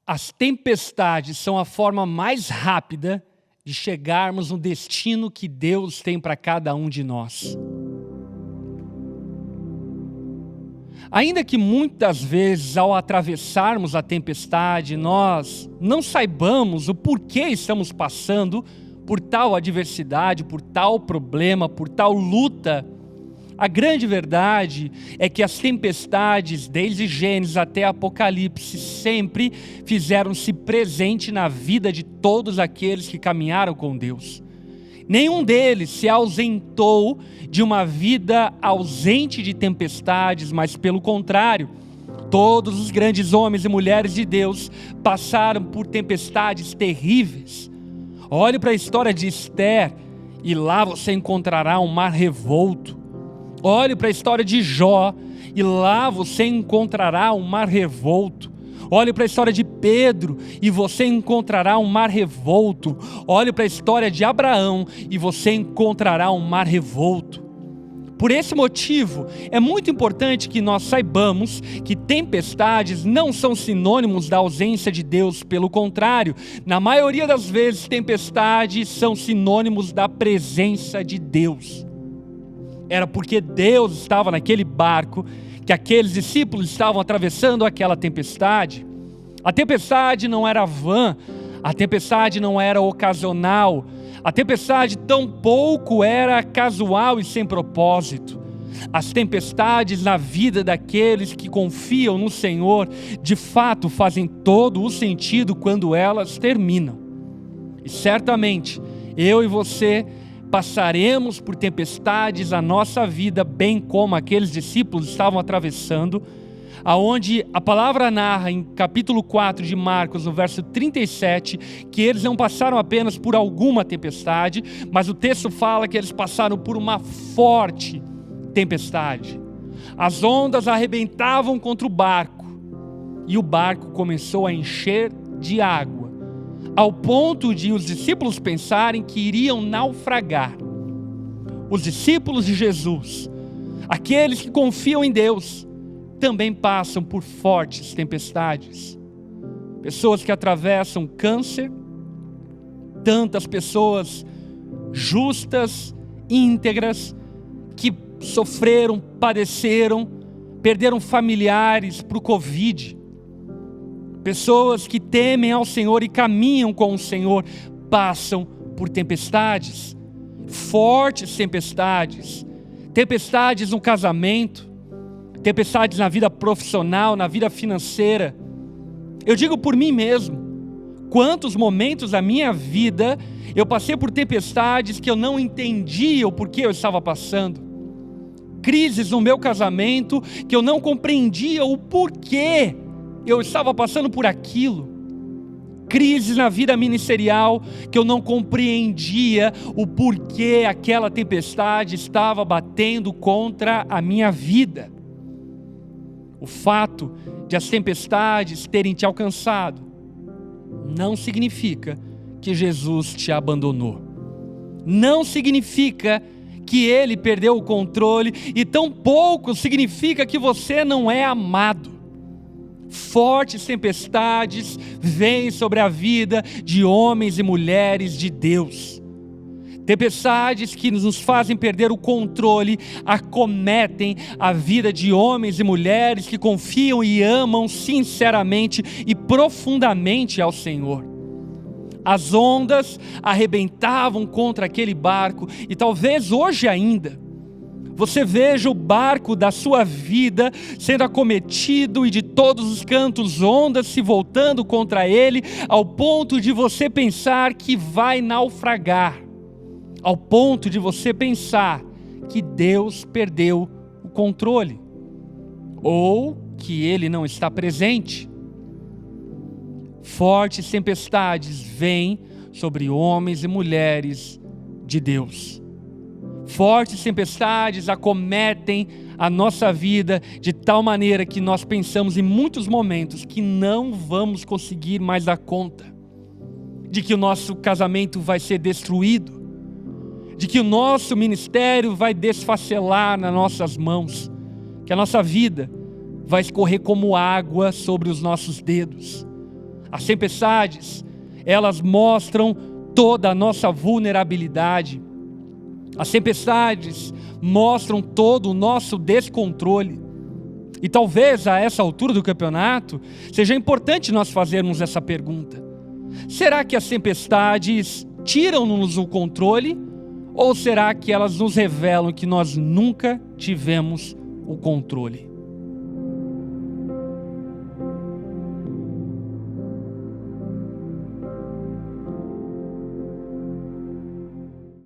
As tempestades são a forma mais rápida de chegarmos no destino que Deus tem para cada um de nós. Ainda que muitas vezes, ao atravessarmos a tempestade, nós não saibamos o porquê estamos passando por tal adversidade, por tal problema, por tal luta, a grande verdade é que as tempestades, desde Gênesis até Apocalipse, sempre fizeram-se presente na vida de todos aqueles que caminharam com Deus. Nenhum deles se ausentou de uma vida ausente de tempestades, mas pelo contrário, todos os grandes homens e mulheres de Deus passaram por tempestades terríveis. Olhe para a história de Esther e lá você encontrará um mar revolto. Olhe para a história de Jó e lá você encontrará um mar revolto. Olhe para a história de Pedro e você encontrará um mar revolto. Olhe para a história de Abraão e você encontrará um mar revolto. Por esse motivo, é muito importante que nós saibamos que tempestades não são sinônimos da ausência de Deus. Pelo contrário, na maioria das vezes, tempestades são sinônimos da presença de Deus. Era porque Deus estava naquele barco que aqueles discípulos estavam atravessando aquela tempestade. A tempestade não era vã, a tempestade não era ocasional, a tempestade tampouco era casual e sem propósito. As tempestades na vida daqueles que confiam no Senhor, de fato fazem todo o sentido quando elas terminam. E certamente, eu e você passaremos por tempestades na nossa vida, bem como aqueles discípulos estavam atravessando, aonde a palavra narra em capítulo 4 de Marcos, no verso 37, que eles não passaram apenas por alguma tempestade, mas o texto fala que eles passaram por uma forte tempestade. As ondas arrebentavam contra o barco, e o barco começou a encher de água, ao ponto de os discípulos pensarem que iriam naufragar. Os discípulos de Jesus, aqueles que confiam em Deus, também passam por fortes tempestades. Pessoas que atravessam câncer, tantas pessoas justas, íntegras, que sofreram, padeceram, perderam familiares para o Covid. Pessoas que temem ao Senhor e caminham com o Senhor passam por tempestades, fortes tempestades, tempestades no casamento, tempestades na vida profissional, na vida financeira. Eu digo por mim mesmo, quantos momentos da minha vida eu passei por tempestades que eu não entendia o porquê eu estava passando. Crises no meu casamento que eu não compreendia o porquê eu estava passando por aquilo. Crises na vida ministerial que eu não compreendia o porquê aquela tempestade estava batendo contra a minha vida. O fato de as tempestades terem te alcançado não significa que Jesus te abandonou. Não significa que Ele perdeu o controle e tampouco significa que você não é amado. Fortes tempestades vêm sobre a vida de homens e mulheres de Deus. Tempestades que nos fazem perder o controle acometem a vida de homens e mulheres que confiam e amam sinceramente e profundamente ao Senhor. As ondas arrebentavam contra aquele barco e talvez hoje ainda você veja o barco da sua vida sendo acometido e de todos os cantos ondas se voltando contra ele, ao ponto de você pensar que vai naufragar, ao ponto de você pensar que Deus perdeu o controle, ou que Ele não está presente. Fortes tempestades vêm sobre homens e mulheres de Deus. Fortes tempestades acometem a nossa vida de tal maneira que nós pensamos em muitos momentos que não vamos conseguir mais dar conta, de que o nosso casamento vai ser destruído, de que o nosso ministério vai desfacelar nas nossas mãos, que a nossa vida vai escorrer como água sobre os nossos dedos. As tempestades, elas mostram toda a nossa vulnerabilidade. As tempestades mostram todo o nosso descontrole. E talvez a essa altura do campeonato seja importante nós fazermos essa pergunta: será que as tempestades tiram-nos o controle? Ou será que elas nos revelam que nós nunca tivemos o controle?